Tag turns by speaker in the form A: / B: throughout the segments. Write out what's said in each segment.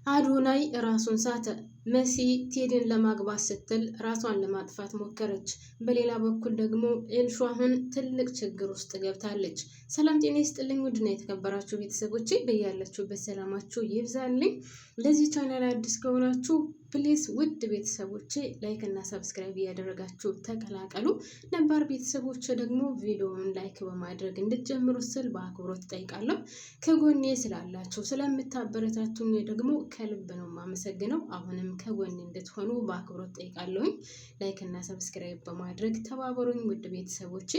A: አዶናይ ራሱን ሳተ። መሲ ቴዲን ለማግባት ስትል ራሷን ለማጥፋት ሞከረች። በሌላ በኩል ደግሞ ኤልሹ አሁን ትልቅ ችግር ውስጥ ገብታለች። ሰላም ጤና ይስጥልኝ ውድና የተከበራችሁ ቤተሰቦቼ በያላችሁበት ሰላማችሁ ይብዛልኝ። ለዚህ ቻናል አዲስ ከሆናችሁ ፕሊዝ ውድ ቤተሰቦቼ ላይክ እና ሰብስክራይብ እያደረጋችሁ ተቀላቀሉ። ነባር ቤተሰቦቼ ደግሞ ቪዲዮውን ላይክ በማድረግ እንድትጀምሩ ስል በአክብሮት ጠይቃለሁ። ከጎኔ ስላላችሁ ስለምታበረታቱኝ ደግሞ ከልብ ነው የማመሰግነው። አሁንም ከጎኔ እንድትሆኑ በአክብሮት ጠይቃለሁኝ። ላይክ እና ሰብስክራይብ በማድረግ ተባበሩኝ ውድ ቤተሰቦቼ።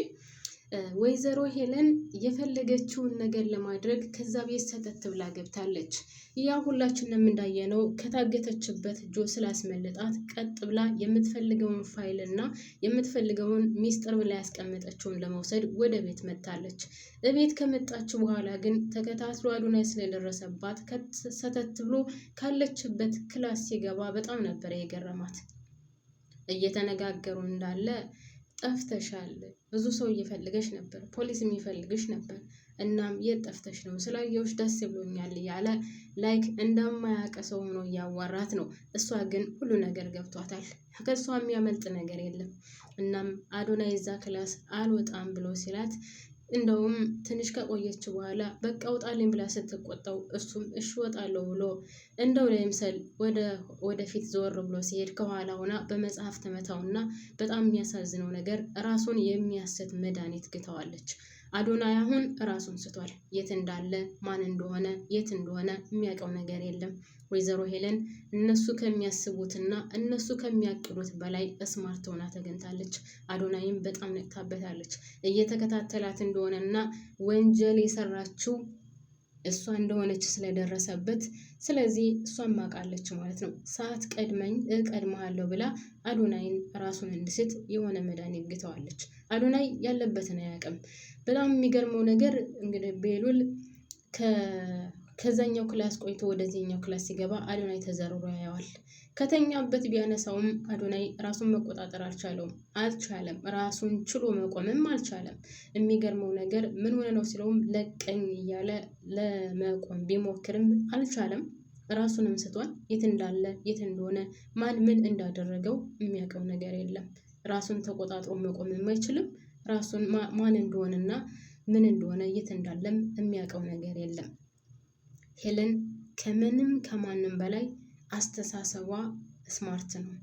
A: ወይዘሮ ሄለን የፈለገችውን ነገር ለማድረግ ከዛ ቤት ሰተት ብላ ገብታለች። ያ ሁላችንም እንዳየነው ከታገተችበት ጆ ስላስመለጣት ቀጥ ብላ የምትፈልገውን ፋይል እና የምትፈልገውን ሚስጥር ብላ ያስቀመጠችውን ለመውሰድ ወደ ቤት መጣለች። እቤት ከመጣች በኋላ ግን ተከታትሎ አዶናይ ስለደረሰባት ሰተት ብሎ ካለችበት ክላስ ሲገባ በጣም ነበር የገረማት። እየተነጋገሩ እንዳለ ጠፍተሻል፣ ብዙ ሰው እየፈልገሽ ነበር፣ ፖሊስ የሚፈልግሽ ነበር፣ እናም የት ጠፍተሽ ነው? ስላየሁሽ ደስ ብሎኛል እያለ ላይክ እንደማያውቅ ሰው ሆኖ እያዋራት ነው። እሷ ግን ሁሉ ነገር ገብቷታል። ከእሷ የሚያመልጥ ነገር የለም። እናም አዶናይ እዛ ክላስ አልወጣም ብሎ ሲላት እንደውም ትንሽ ከቆየች በኋላ በቃ ውጣልኝ ብላ ስትቆጣው እሱም እሺ እወጣለሁ ብሎ እንደው ለምሳሌ ወደፊት ዘወር ብሎ ሲሄድ ከኋላ ሆና በመጽሐፍ ተመታውና በጣም የሚያሳዝነው ነገር ራሱን የሚያስት መድኃኒት ግተዋለች። አዶናይ አሁን ራሱን ስቷል። የት እንዳለ ማን እንደሆነ የት እንደሆነ የሚያውቀው ነገር የለም። ወይዘሮ ሄለን እነሱ ከሚያስቡትና እነሱ ከሚያቅዱት በላይ ስማርት ሆና ተገኝታለች። አዶናይም በጣም ነቅታበታለች። እየተከታተላት እንደሆነና ወንጀል የሰራችው እሷ እንደሆነች ስለደረሰበት ስለዚህ እሷን ማቃለች ማለት ነው። ሰዓት ቀድመኝ እቀድመሃለሁ ብላ አዶናይን ራሱን እንድስት የሆነ መድኃኒት ግተዋለች። አዶናይ ያለበትን አያውቅም። በጣም የሚገርመው ነገር እንግዲህ ቤሉል ከዛኛው ክላስ ቆይቶ ወደዚህኛው ክላስ ሲገባ አዶናይ ተዘርሮ ያየዋል። ከተኛበት ቢያነሳውም አዶናይ ራሱን መቆጣጠር አልቻለም። ራሱን ችሎ መቆምም አልቻለም። የሚገርመው ነገር ምን ሆነ ነው ሲለውም ለቀኝ እያለ ለመቆም ቢሞክርም አልቻለም። ራሱንም ስቷል። የት እንዳለ የት እንደሆነ ማን ምን እንዳደረገው የሚያውቀው ነገር የለም። ራሱን ተቆጣጥሮ መቆምም አይችልም። ራሱን ማን እንደሆነና ምን እንደሆነ የት እንዳለም የሚያውቀው ነገር የለም። ሄለን ከምንም ከማንም በላይ አስተሳሰቧ ስማርት ነው።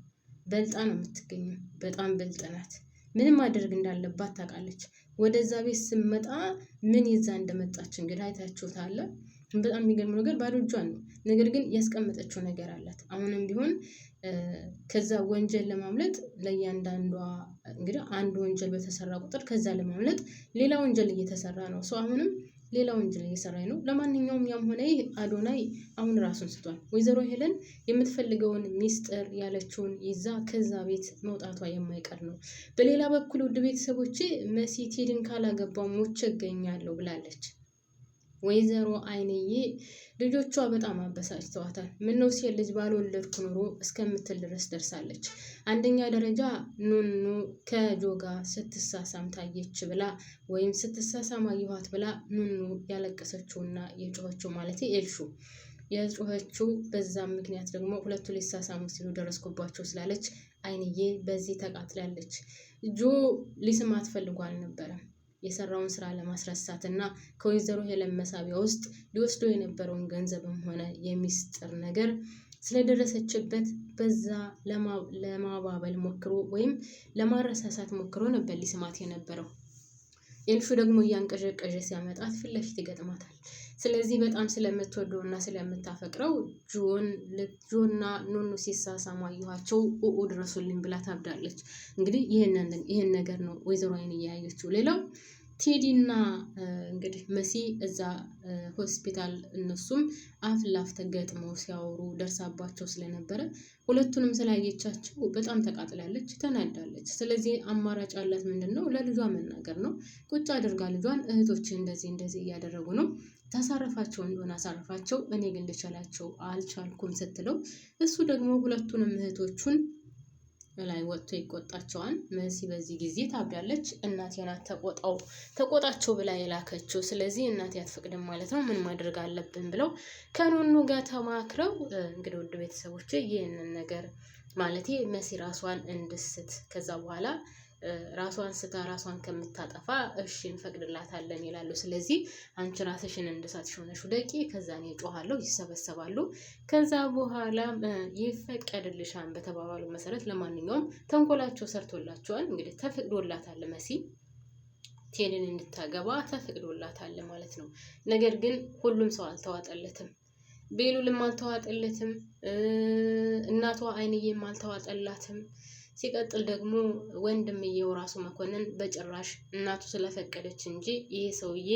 A: በልጣ ነው የምትገኘው። በጣም ብልጥ ናት። ምንም ማድረግ እንዳለባት ታውቃለች። ወደዛ ቤት ስመጣ ምን ይዛ እንደመጣች እንግዲህ አይታችሁታል። በጣም የሚገርመው ነገር ባዶ እጇን ነው። ነገር ግን ያስቀመጠችው ነገር አላት። አሁንም ቢሆን ከዛ ወንጀል ለማምለጥ ለእያንዳንዷ እንግዲህ አንድ ወንጀል በተሰራ ቁጥር ከዛ ለማምለጥ ሌላ ወንጀል እየተሰራ ነው። ሰው አሁንም ሌላ ወንጀል እየሰራ ነው። ለማንኛውም ያም ሆነ ይህ አዶናይ አሁን ራሱን ስቷል። ወይዘሮ ሄለን የምትፈልገውን ሚስጥር ያለችውን ይዛ ከዛ ቤት መውጣቷ የማይቀር ነው። በሌላ በኩል ውድ ቤተሰቦቼ መሲ ቴዲን ካላገባው ሞቼ እገኛለሁ ብላለች። ወይዘሮ አይንዬ ልጆቿ በጣም አበሳጭተዋታል። ምነው ሴት ልጅ ባልወለድኩ ኑሮ እስከምትል ድረስ ደርሳለች። አንደኛ ደረጃ ኑኑ ከጆጋ ስትሳሳም ታየች ብላ ወይም ስትሳሳም አየኋት ብላ ኑኑ ያለቀሰችውና የጮኸችው ማለት ኤልሹ የጮኸችው በዛም ምክንያት ደግሞ ሁለቱ ሊሳሳሙ ሲሉ ደረስኩባቸው ስላለች አይንዬ በዚህ ተቃጥላለች። ጆ ሊስማት ፈልጎ አልነበረም። የሰራውን ስራ ለማስረሳት እና ከወይዘሮ ሄለን መሳቢያ ውስጥ ሊወስዶ የነበረውን ገንዘብም ሆነ የሚስጥር ነገር ስለደረሰችበት በዛ ለማባበል ሞክሮ ወይም ለማረሳሳት ሞክሮ ነበር ሊስማት የነበረው። ኤልሹ ደግሞ እያንቀዠቀዠ ሲያመጣት ፊት ለፊት ይገጥማታል። ስለዚህ በጣም ስለምትወደው እና ስለምታፈቅረው ጆና ኑኑ ሲሳሳሙ አየኋቸው ድረሱልኝ ብላ ታብዳለች። እንግዲህ ይህን ነገር ነው ወይዘሮ አይን እያያየችው። ሌላው ቴዲና እንግዲህ መሲ እዛ ሆስፒታል እነሱም አፍ ላፍ ተገጥመው ሲያወሩ ደርሳባቸው ስለነበረ ሁለቱንም ስላየቻቸው በጣም ተቃጥላለች፣ ተናዳለች። ስለዚህ አማራጭ ያላት ምንድነው? ለልጇ መናገር ነው። ቁጭ አድርጋ ልጇን እህቶች እንደዚህ እያደረጉ ነው፣ ታሳርፋቸው እንደሆነ አሳርፋቸው፣ እኔ ግን ልችላቸው አልቻልኩም ስትለው እሱ ደግሞ ሁለቱንም እህቶቹን ላይ ወጥቶ ይቆጣቸዋል። መሲ በዚህ ጊዜ ታብዳለች። እናቴ ናት ተቆጣቸው ብላ የላከችው፣ ስለዚህ እናቴ አትፈቅድም ማለት ነው፣ ምን ማድረግ አለብን ብለው ከኑኑ ጋር ተማክረው እንግዲህ ውድ ቤተሰቦች ይህንን ነገር ማለት መሲ ራሷን እንድስት ከዛ በኋላ ራሷን ስታ ራሷን ከምታጠፋ እሺ እንፈቅድላታለን ይላሉ። ስለዚህ አንቺ ራስሽን እንደሳትሽ ሆነሽ ደቂ፣ ከዛ እኔ እጮሃለሁ፣ ይሰበሰባሉ። ከዛ በኋላ ይፈቀድልሻል በተባባሉ መሰረት ለማንኛውም ተንኮላቸው ሰርቶላቸዋል። እንግዲህ ተፈቅዶላታል፣ መሲ ቴዲን እንድታገባ ተፈቅዶላታል ማለት ነው። ነገር ግን ሁሉም ሰው አልተዋጠለትም። ቤሉልም አልተዋጠለትም፣ እናቷ አይንዬም አልተዋጠላትም። ሲቀጥል ደግሞ ወንድምየው ራሱ መኮንን በጭራሽ እናቱ ስለፈቀደች እንጂ ይሄ ሰውዬ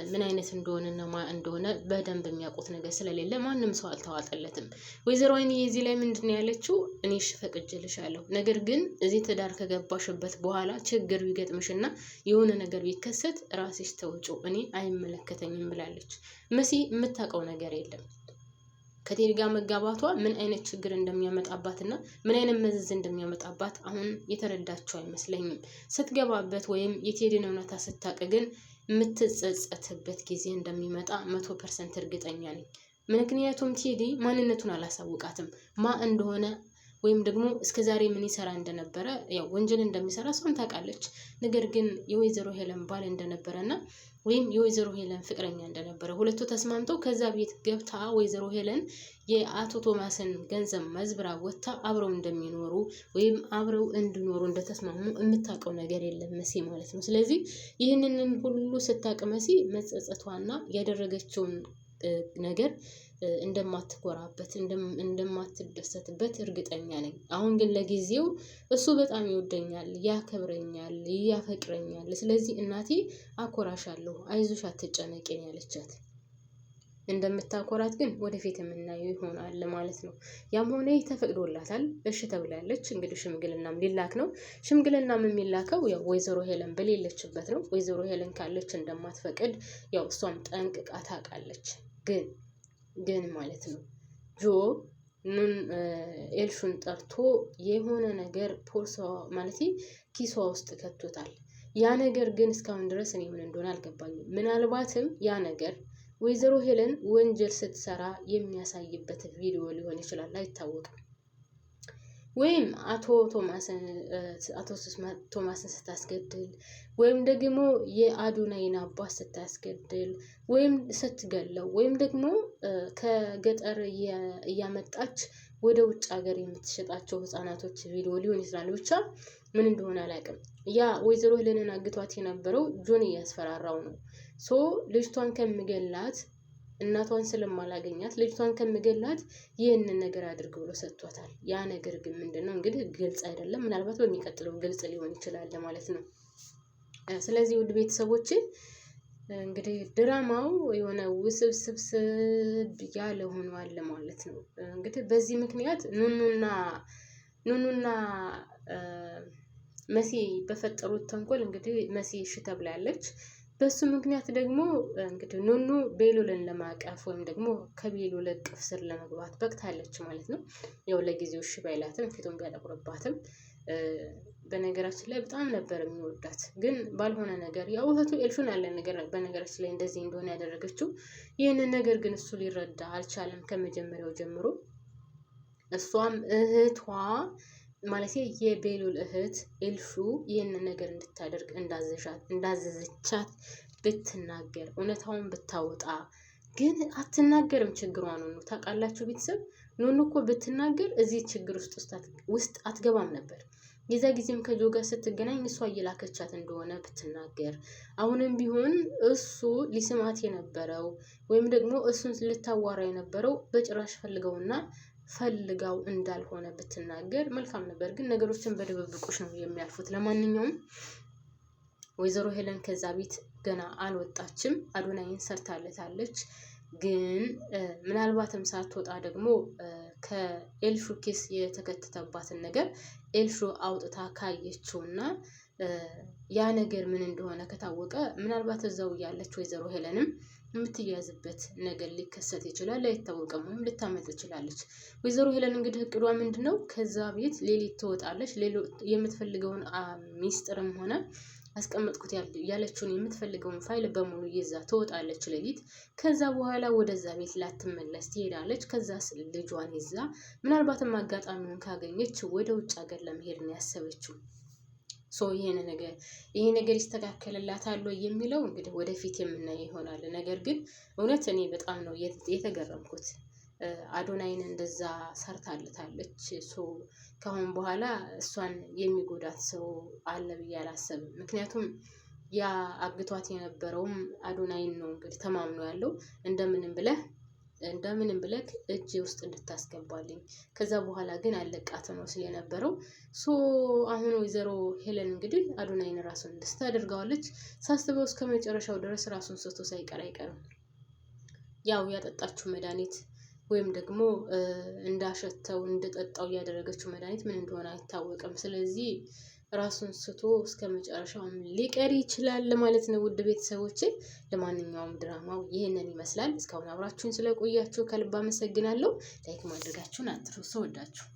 A: ምን አይነት እንደሆነና እንደሆነ በደንብ የሚያውቁት ነገር ስለሌለ ማንም ሰው አልተዋጠለትም። ወይዘሮ አይንዬ እዚህ ላይ ምንድን ነው ያለችው? እኔ እሺ ፈቅጄልሻለሁ፣ ነገር ግን እዚህ ትዳር ከገባሽበት በኋላ ችግር ቢገጥምሽና የሆነ ነገር ቢከሰት ራስሽ ተወጪው፣ እኔ አይመለከተኝም ብላለች። መሲ የምታውቀው ነገር የለም ከቴዲ ጋር መጋባቷ ምን አይነት ችግር እንደሚያመጣባትና ምን አይነት መዘዝ እንደሚያመጣባት አሁን የተረዳቸው አይመስለኝም። ስትገባበት ወይም የቴዲን እውነታ ስታውቅ ግን የምትጸጸትበት ጊዜ እንደሚመጣ 100% እርግጠኛ ነኝ። ምክንያቱም ቴዲ ማንነቱን አላሳውቃትም ማ እንደሆነ ወይም ደግሞ እስከዛሬ ምን ይሰራ እንደነበረ ያው ወንጀል እንደሚሰራ ሰውን ታውቃለች። ነገር ግን የወይዘሮ ሄለን ባል እንደነበረና ወይም የወይዘሮ ሄለን ፍቅረኛ እንደነበረ ሁለቱ ተስማምተው ከዛ ቤት ገብታ ወይዘሮ ሄለን የአቶ ቶማስን ገንዘብ መዝብራ ወጥታ አብረው እንደሚኖሩ ወይም አብረው እንዲኖሩ እንደተስማሙ የምታውቀው ነገር የለም መሲ ማለት ነው። ስለዚህ ይህንን ሁሉ ስታውቅ መሲ መጸጸቷና ያደረገችውን ነገር እንደማትኮራበት እንደማትደሰትበት እርግጠኛ ነኝ። አሁን ግን ለጊዜው እሱ በጣም ይወደኛል፣ ያከብረኛል፣ ያፈቅረኛል። ስለዚህ እናቴ አኮራሻለሁ፣ አይዞሽ፣ አትጨነቂ ያለቻት። እንደምታኮራት ግን ወደፊት የምናየው ይሆናል ማለት ነው። ያም ሆነ ተፈቅዶላታል፣ እሺ ተብላለች። እንግዲህ ሽምግልናም ሊላክ ነው። ሽምግልናም የሚላከው ያው ወይዘሮ ሄለን በሌለችበት ነው። ወይዘሮ ሄለን ካለች እንደማትፈቅድ ያው እሷም ጠንቅቃ ታውቃለች። ግን ማለት ነው ጆ ኤልሹን ጠርቶ የሆነ ነገር ፖርሷ ማለት ኪሷ ውስጥ ከቶታል። ያ ነገር ግን እስካሁን ድረስ እኔ ምን እንደሆነ አልገባኝም። ምናልባትም ያ ነገር ወይዘሮ ሄለን ወንጀል ስትሰራ የሚያሳይበት ቪዲዮ ሊሆን ይችላል፣ አይታወቅም። ወይም አቶ ቶማስን ስታስገድል ወይም ደግሞ የአዶናይን አባት ስታስገድል ወይም ስትገለው ወይም ደግሞ ከገጠር እያመጣች ወደ ውጭ ሀገር የምትሸጣቸው ህፃናቶች ቪዲዮ ሊሆን ይችላል። ብቻ ምን እንደሆነ አላውቅም። ያ ወይዘሮ ሄለንን አግቷት የነበረው ጆን እያስፈራራው ነው። ልጅቷን ከምገላት እናቷን ስለማላገኛት ልጅቷን ከምገላት ይህንን ነገር አድርግ ብሎ ሰጥቷታል። ያ ነገር ግን ምንድነው እንግዲህ ግልጽ አይደለም። ምናልባት በሚቀጥለው ግልጽ ሊሆን ይችላል ማለት ነው። ስለዚህ ውድ ቤተሰቦቼ እንግዲህ ድራማው የሆነ ውስብስብ ያለ ሆኗል ማለት ነው። እንግዲህ በዚህ ምክንያት ኑኑና መሲ በፈጠሩት ተንኮል እንግዲህ መሲ እሺ ተብላለች። በሱ ምክንያት ደግሞ እንግዲህ ኑኑ ቤሉልን ለማቀፍ ወይም ደግሞ ከቤሉል እቅፍ ስር ለመግባት በቅታለች ማለት ነው። ያው ለጊዜው እሺ ባይላትም ፊቱን ቢያጠቁርባትም በነገራችን ላይ በጣም ነበር የሚወዳት። ግን ባልሆነ ነገር ያው እህቱ ኤልሹን ያለ ነገር በነገራችን ላይ እንደዚህ እንደሆነ ያደረገችው ይህንን ነገር ግን እሱ ሊረዳ አልቻለም ከመጀመሪያው ጀምሮ። እሷም እህቷ ማለት የቤሉል እህት ኤልሹ ይህንን ነገር እንድታደርግ እንዳዘዘቻት ብትናገር እውነታውን ብታወጣ ግን አትናገርም። ችግሯ ነው ታውቃላችሁ ቤተሰብ። ኑኑ እኮ ብትናገር እዚህ ችግር ውስጥ አትገባም ነበር። የዛ ጊዜም ከጆ ጋር ስትገናኝ እሷ እየላከቻት እንደሆነ ብትናገር አሁንም ቢሆን እሱ ሊስማት የነበረው ወይም ደግሞ እሱን ልታዋራ የነበረው በጭራሽ ፈልጋው እንዳልሆነ ብትናገር መልካም ነበር። ግን ነገሮችን በድብብቆሽ ነው የሚያልፉት። ለማንኛውም ወይዘሮ ሄለን ከዛ ቤት ገና አልወጣችም። አዶናይን ሰርታለታለች። ግን ምናልባትም ሳትወጣ ደግሞ ከኤልሹ ኬስ የተከተተባትን ነገር ኤልሹ አውጥታ ካየችውና ያ ነገር ምን እንደሆነ ከታወቀ ምናልባት እዛው ያለች ወይዘሮ ሄለንም የምትያዝበት ነገር ሊከሰት ይችላል፣ አይታወቅም፣ ወይም ልታመልጥ ትችላለች። ወይዘሮ ሄለን እንግዲህ እቅዷ ምንድነው? ከዛ ቤት ሌሊት ትወጣለች። የምትፈልገውን ሚስጥርም ሆነ አስቀመጥኩት ያለችውን የምትፈልገውን ፋይል በሙሉ ይዛ ትወጣለች ሌሊት። ከዛ በኋላ ወደዛ ቤት ላትመለስ ትሄዳለች። ከዛ ልጇን ይዛ ምናልባትም አጋጣሚውን ካገኘች ወደ ውጭ ሀገር ለመሄድ ነው ያሰበችው። ይሄ ነገር ይስተካከልላታል የሚለው እንግዲህ ወደፊት የምናየው ይሆናል። ነገር ግን እውነት እኔ በጣም ነው የተገረምኩት። አዶናይን እንደዛ ሰርታለታለች። ከአሁን በኋላ እሷን የሚጎዳት ሰው አለ ብዬ አላሰብም። ምክንያቱም ያ አግቷት የነበረውም አዶናይን ነው እንግዲህ ተማምኖ ያለው እንደምንም ብለህ እጄ ውስጥ እንድታስገባልኝ፣ ከዛ በኋላ ግን አለቃት ነው ሲል የነበረው። አሁን ወይዘሮ ሄለን እንግዲህ አዶናይን ራሱን ደስታ አድርገዋለች። ሳስበው እስከ መጨረሻው ድረስ ራሱን ስቶ ሳይቀር አይቀርም። ያው ያጠጣችው መድኃኒት ወይም ደግሞ እንዳሸተው እንደጠጣው ያደረገችው መድኃኒት ምን እንደሆነ አይታወቅም። ስለዚህ ራሱን ስቶ እስከ መጨረሻውም ሊቀር ይችላል ማለት ነው። ውድ ቤተሰቦቼ፣ ለማንኛውም ድራማው ይህንን ይመስላል። እስካሁን አብራችሁን ስለቆያችሁ ከልብ አመሰግናለሁ። ላይክ ማድረጋችሁን አትርሱ። ወዳችሁ